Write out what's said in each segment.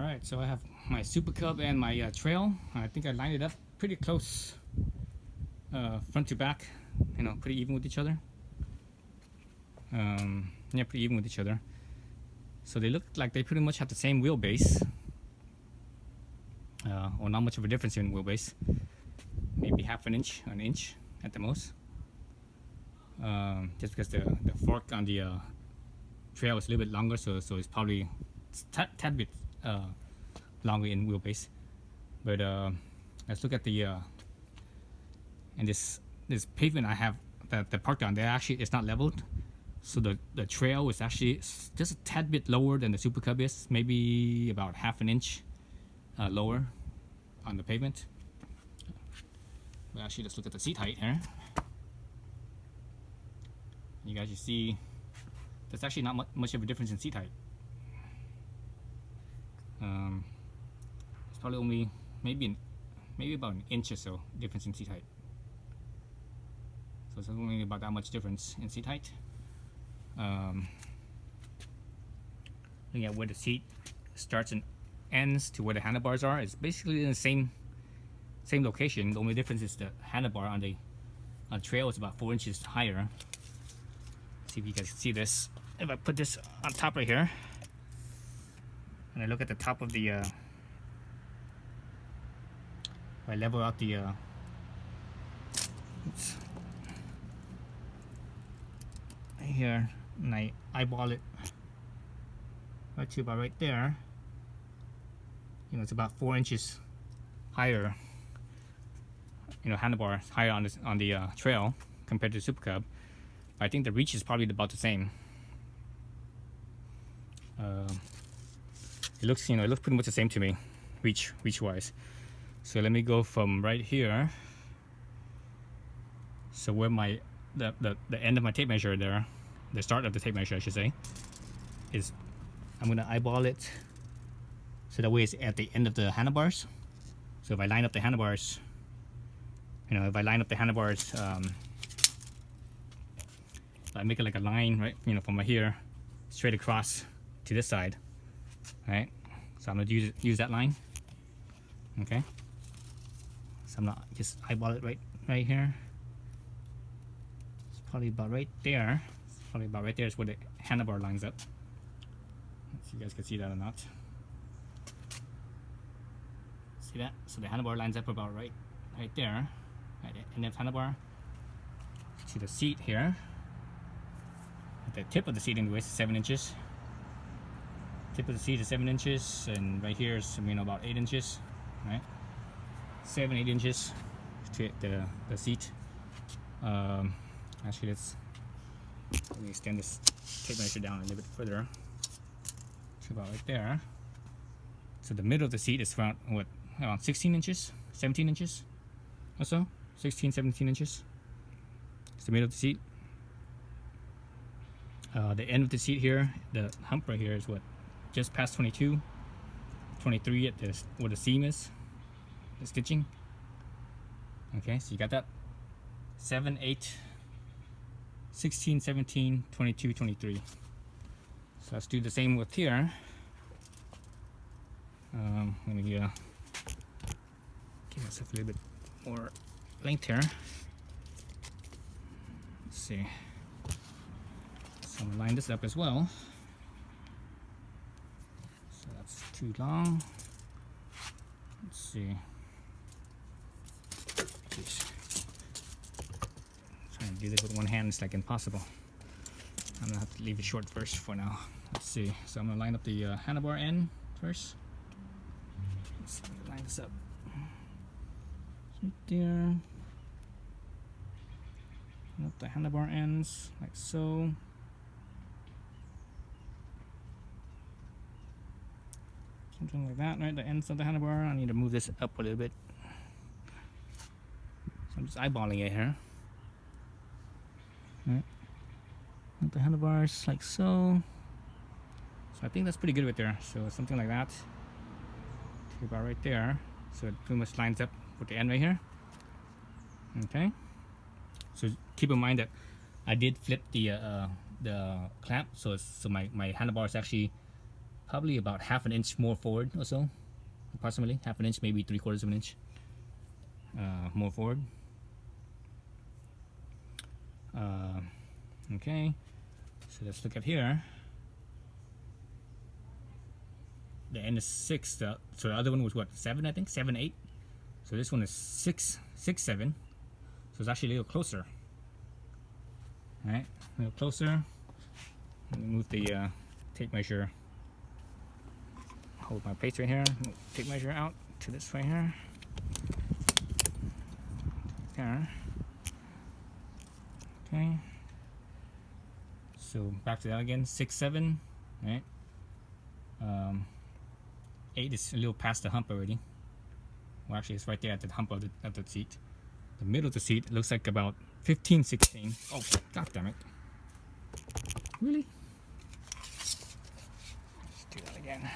Alright, so I have my Super Cub and my Trail. I think I lined it up pretty close, front to back, you know, pretty even with each other. Yeah, pretty even with each other. So they look like they pretty much have the same wheelbase, or not much of a difference in wheelbase. Maybe half an inch at the most. Just because the fork on the Trail is a little bit longer, so it's probably tad bit longer in wheelbase. But let's look at the and this pavement I have that parked on there. Actually, it's not leveled, so the Trail is actually just a tad bit lower than the Super Cub is, maybe about half an inch lower on the pavement. But actually, let's look at the seat height here. You guys, you see there's actually not much of a difference in seat height. It's probably only maybe about an inch or so difference in seat height. So it's only about that much difference in seat height. Looking at where the seat starts and ends to where the handlebars are, it's basically in the same location. The only difference is the handlebar on the Trail is about 4 inches higher. See if you guys can see this. If I put this on top right here, and I look at the top of the, I level out the, oops, right here, and I eyeball it right to about right there. You know, it's about 4 inches higher. You know, handlebar higher on the Trail compared to the Super Cub. I think the reach is probably about the same. It looks pretty much the same to me, reach wise. So let me go from right here. So where the end of my tape measure there, the start of the tape measure I should say, is I'm gonna eyeball it so that way it's at the end of the handlebars. So if I line up the handlebars, you know, I make it like a line, right? You know, from right here straight across to this side, right? So I'm gonna use that line. Okay. So I'm not just eyeball it right here. It's probably about right there. Is where the handlebar lines up. Let's see if you guys can see that or not. See that? So the handlebar lines up about right there. Right, and then handlebar to the seat here. At the tip of the seat anyways is 7 inches. Tip of the seat is 7 inches, and right here is, you know, about 8 inches, right? 7-8 inches to the seat. Actually, let me extend this tape measure down a little bit further to about right there. So the middle of the seat is around 16 inches, 17 inches or so, 16, 17 inches. It's the middle of the seat. The end of the seat here, the hump right here is just past 22, 23 at where the seam is, the stitching. Okay, so you got that 7, 8, 16, 17, 22, 23. So let's do the same with here. Let me give myself a little bit more length here. Let's see. So I'm gonna line this up as well. So that's too long. Let's see. Jeez. Trying to do this with one hand is like impossible. I'm gonna have to leave it short first for now. Let's see. So I'm gonna line up the handlebar end first. Let's see, line this up. Right there. Line up the handlebar ends like so. Something like that, right? The ends of the handlebar. I need to move this up a little bit. So I'm just eyeballing it here. Right. With the handlebars like so. So I think that's pretty good right there. So something like that. To about right there. So it pretty much lines up with the end right here. Okay. So keep in mind that I did flip the clamp, so my handlebar is actually probably about half an inch more forward or so, approximately half an inch, maybe 3/4 of an inch more forward. Okay, so let's look at here. The end is 6. So the other one was what, 7? I think 7, 8. So this one is 6, 7. So it's actually a little closer. All right, a little closer. Let me move the tape measure. Hold my pace right here. Move tape measure out to this right here. There. Okay. So back to that again. 6, 7. Right. 8 is a little past the hump already. Well, actually, it's right there at the hump of the seat. The middle of the seat looks like about 15, 16. Oh, god damn it! Really? Let's do that again.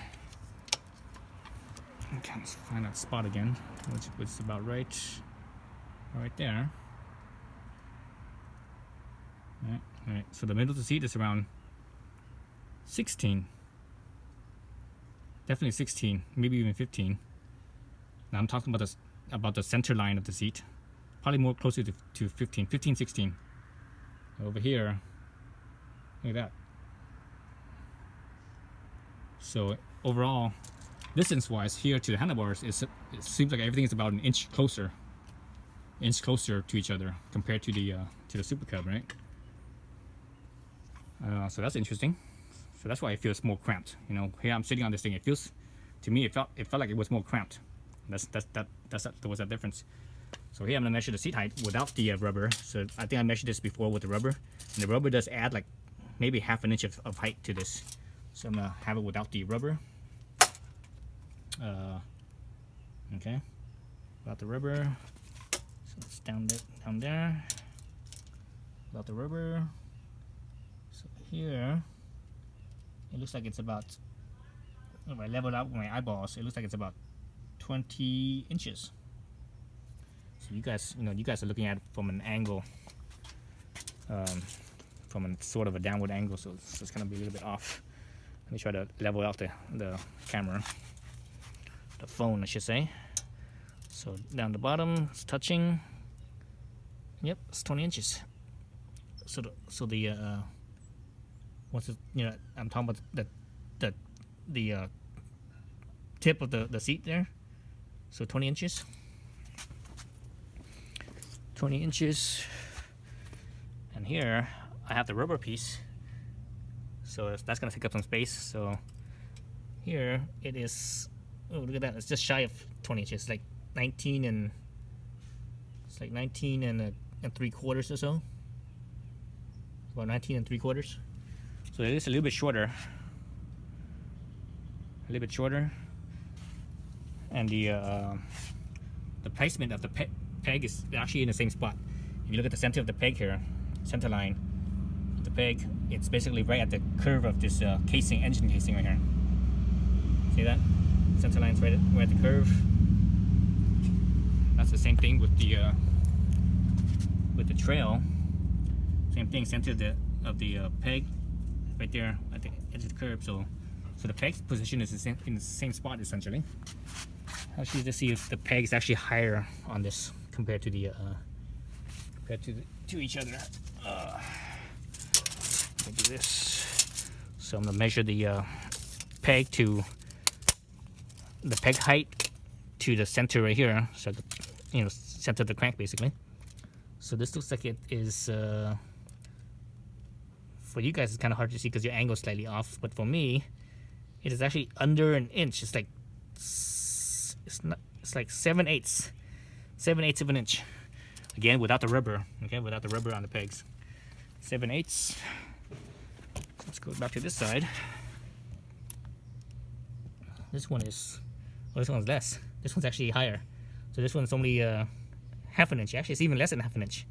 Okay, let's find that spot again, which is about right there. All right. So the middle of the seat is around 16. Definitely 16, maybe even 15. Now I'm talking about the center line of the seat. Probably more closer to 15, 16. Over here, look at that. So overall, distance-wise, here to the handlebars, it seems like everything is about an inch closer to each other compared to the SuperCub, right? So that's interesting. So that's why it feels more cramped. You know, here I'm sitting on this thing. It feels, to me, it felt like it was more cramped. There was that difference. So here I'm gonna measure the seat height without the rubber. So I think I measured this before with the rubber, and the rubber does add like maybe half an inch of height to this. So I'm gonna have it without the rubber. Okay, without the rubber. So it's down there. Without the rubber. So here, it looks like it's about, if I level out with my eyeballs, it looks like it's about 20 inches. So you guys are looking at it from an angle, from a sort of a downward angle, so it's gonna be a little bit off. Let me try to level out the camera, the phone I should say. So down the bottom, it's touching. Yep, it's 20 inches. So the once it, I'm talking about the tip of the seat there. So 20 inches. 20 inches. And here I have the rubber piece. So that's gonna take up some space. So here it is. Oh, look at that! It's just shy of 20 inches. Like 19 and it's like 19 and 3/4 or so. About 19 3/4. So it is a little bit shorter. A little bit shorter. And the placement of the peg is actually in the same spot. If you look at the center of the peg here, center line of the peg, it's basically right at the curve of this engine casing right here. See that? Center line's right at the curve. That's the same thing with the Trail. Same thing, center of the peg, right there at the edge of the curve. So the peg's position is in the same spot essentially. Actually, just see if the peg is actually higher on this compared to to each other. Let me do this. So I'm gonna measure the peg to the peg height to the center right here. So center of the crank basically. So this looks like it is. For you guys, it's kind of hard to see because your angle is slightly off. But for me, it is actually under an inch. It's like it's like 7/8 of an inch. Again, without the rubber. Okay, without the rubber on the pegs. 7/8. Let's go back to this side. This one is, well, this one's less. This one's actually higher. So this one's only half an inch. Actually, it's even less than half an inch.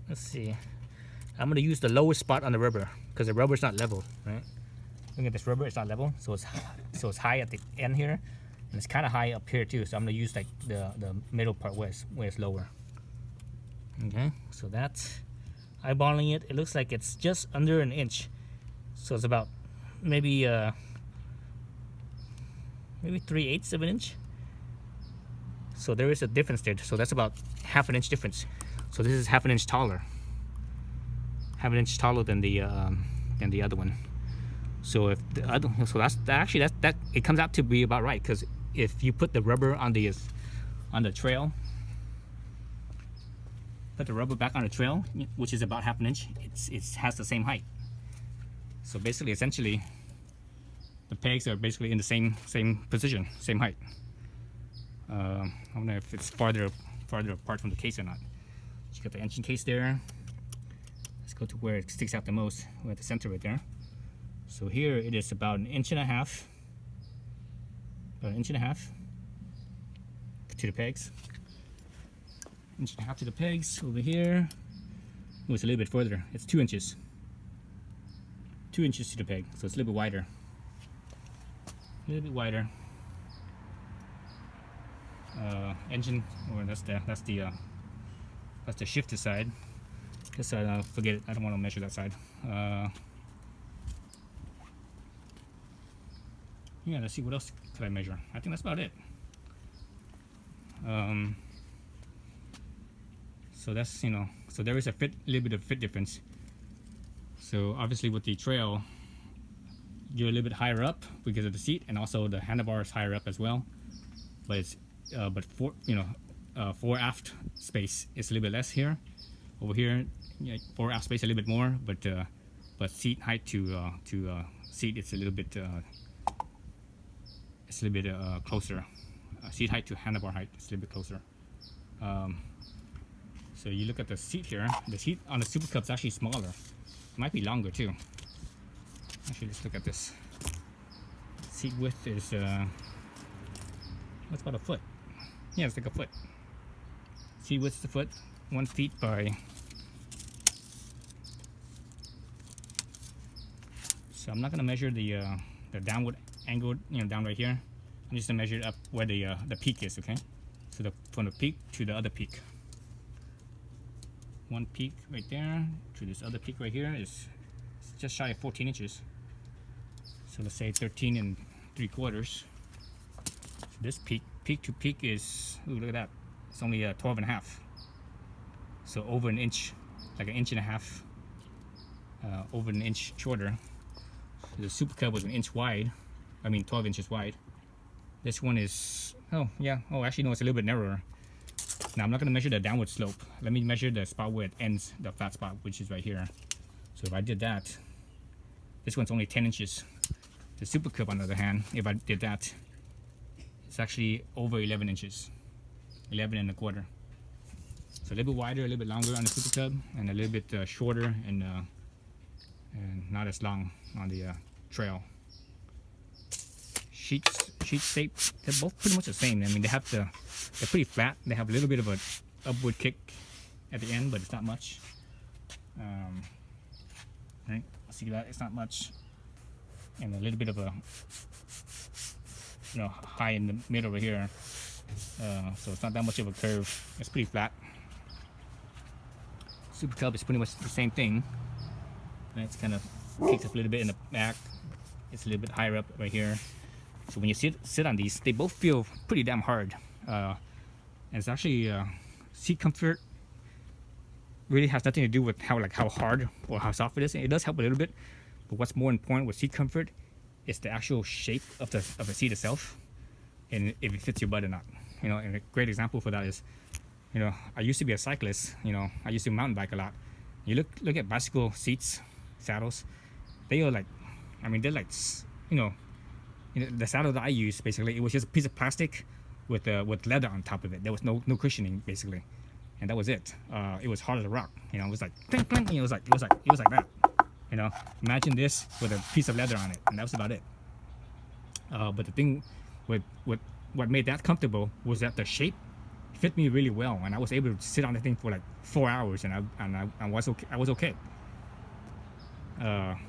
Let's see. I'm gonna use the lowest spot on the rubber because the rubber is not level, right? Look at this rubber; it's not level, so it's high at the end here, and it's kind of high up here too. So I'm gonna use like the middle part where it's lower. Okay, so that's eyeballing it. It looks like it's just under an inch, so it's about maybe maybe 3/8 of an inch. So there is a difference there. So that's about half an inch difference. So this is half an inch taller, than the other one. So if the other, so that's actually that it comes out to be about right, because if you put the rubber on the trail, put the rubber back on the trail, which is about half an inch, it has the same height. So basically, essentially, the pegs are basically in the same position, same height. I don't know if it's farther apart from the case or not. You got the engine case there. Let's go to where it sticks out the most. We're at the center right there. So here it is about 1.5 inches, about 1.5 inches to the pegs. 1.5 inches to the pegs. Over here, oh, it's a little bit further. It's 2 inches. 2 inches to the peg, so it's a little bit wider. A little bit wider. Engine, or that's the shifter side. This side, forget it. I don't want to measure that side. Yeah, let's see, what else could I measure? I think that's about it. So that's, you know, so there is a little bit of fit difference. So obviously with the Trail, you're a little bit higher up because of the seat, and also the handlebar is higher up as well. But it's fore aft space is a little bit less here. Over here, yeah, fore aft space a little bit more, but seat height to seat, it's a little bit closer. Seat height to handlebar height is a little bit closer. So you look at the seat here. The seat on the SuperCub is actually smaller. It might be longer too. Actually, let's look at this. Seat width is what's about a foot? Yeah, it's like a foot. Seat width is a foot. 1 feet by. So I'm not gonna measure the downward angle, down right here. I'm just gonna measure it up where the peak is. Okay. So from the peak to the other peak. One peak right there to this other peak right here is just shy of 14 inches. So let's say 13 3/4. So this peak to peak is, ooh, look at that. It's only 12.5. So over an inch, like 1.5 inches, over an inch shorter. The SuperCub was 1 inch wide. I mean 12 inches wide. This one is, actually no, it's a little bit narrower. Now I'm not going to measure the downward slope. Let me measure the spot where it ends, the flat spot, which is right here. So if I did that, this one's only 10 inches. The SuperCub, on the other hand, if I did that, it's actually over 11 inches. 11.25. So a little bit wider, a little bit longer on the SuperCub, and a little bit shorter and not as long on the Trail. Sheet shape, they're both pretty much the same. I mean, they're pretty flat. They have a little bit of an upward kick at the end, but it's not much. Right? See that? It's not much. And a little bit of a, high in the middle over here. So it's not that much of a curve. It's pretty flat. SuperCub is pretty much the same thing. And it's kind of kicks up a little bit in the back. It's a little bit higher up right here. So when you sit on these, they both feel pretty damn hard. And it's actually seat comfort really has nothing to do with how hard or how soft it is. It does help a little bit, but what's more important with seat comfort is the actual shape of the seat itself, and if it fits your butt or not. And a great example for that is, I used to be a cyclist. I used to mountain bike a lot. You look at bicycle seats, saddles. They are they're like, the saddle that I used, basically, it was just a piece of plastic with leather on top of it. There was no cushioning, basically, and that was it. It was hard as a rock. It was like clink, clink. It was like that. Imagine this with a piece of leather on it, and that was about it. But the thing with what made that comfortable was that the shape fit me really well, and I was able to sit on the thing for like 4 hours, and I was okay.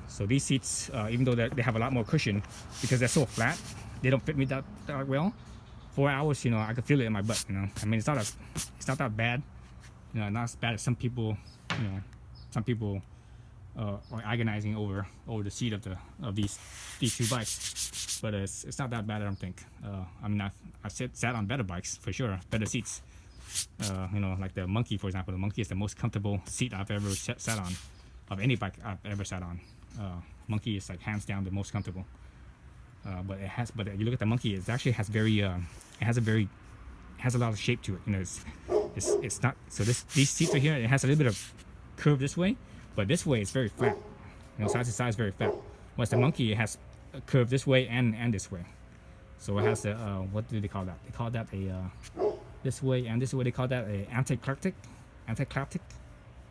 So these seats, even though they have a lot more cushion, because they're so flat, they don't fit me that well. 4 hours, I could feel it in my butt. I mean, it's not that bad. Not as bad as some people. Some people or agonizing over the seat of these two bikes. But it's not that bad, I don't think. I mean, I've sat on better bikes for sure, better seats. You know, like the Monkey, for example. The Monkey is the most comfortable seat I've ever sat on, of any bike I've ever sat on. Monkey is like hands down the most comfortable. But you look at the Monkey, it actually has has a lot of shape to it. You know, it's not, so these seats right here, it has a little bit of curve this way, but this way it's very flat. You know, side to side is very flat. Whereas the Monkey, it has a curve this way and this way. So it has a what do they call that? They call that a this way and this way. They call that a anti-claptic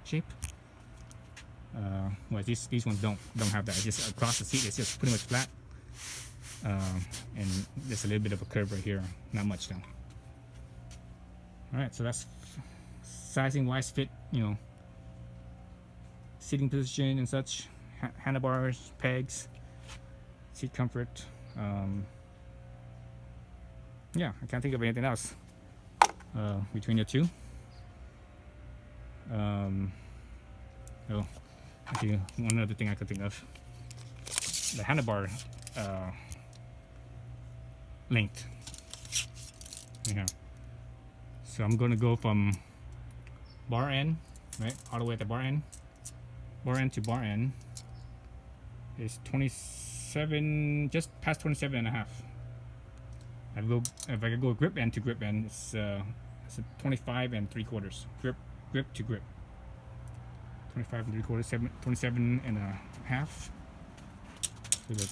shape. Well, these ones don't have that. It's just across the seat, it's just pretty much flat. And there's a little bit of a curve right here, not much though. All right, so that's sizing wise, fit, you know, seating position and such, handlebars, pegs, seat comfort. Yeah, I can't think of anything else between the two. Oh, actually, one other thing I could think of: the handlebar length. Yeah. So I'm going to go from bar end, right, all the way at the bar end to bar end is 27, just past 27 and a half. If I go grip end to grip end, it's a 25 and 3/4. Grip to grip. 25 and 3/4, 27 and a half. So the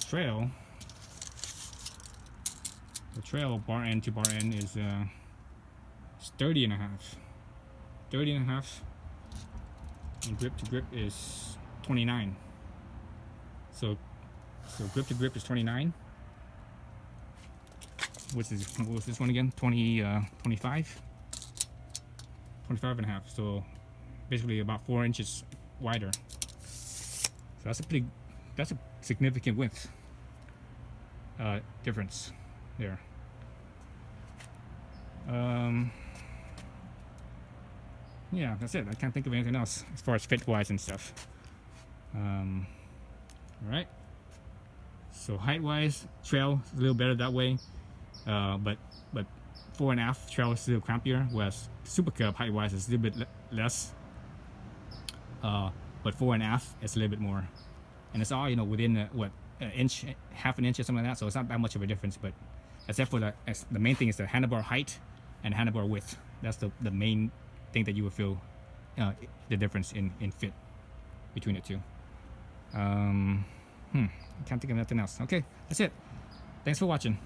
trail bar end to bar end is 30 and a half. 30 and a half. And grip to grip is 29. So grip to grip is 29. What was this one again? 25 and a half. So basically about 4 inches wider. So that's a significant width difference there. Yeah, that's it. I can't think of anything else as far as fit wise and stuff. All right. So height wise, trail is a little better that way, but fore and aft trail is a little crampier, whereas SuperCub height wise is a little bit less. But fore and aft is a little bit more, and it's all, you know, within an inch, half an inch or something like that. So it's not that much of a difference. But except for the main thing is the handlebar height and handlebar width. That's the main thing that you will feel the difference in fit between the two. I can't think of nothing else. Okay, that's it. Thanks for watching.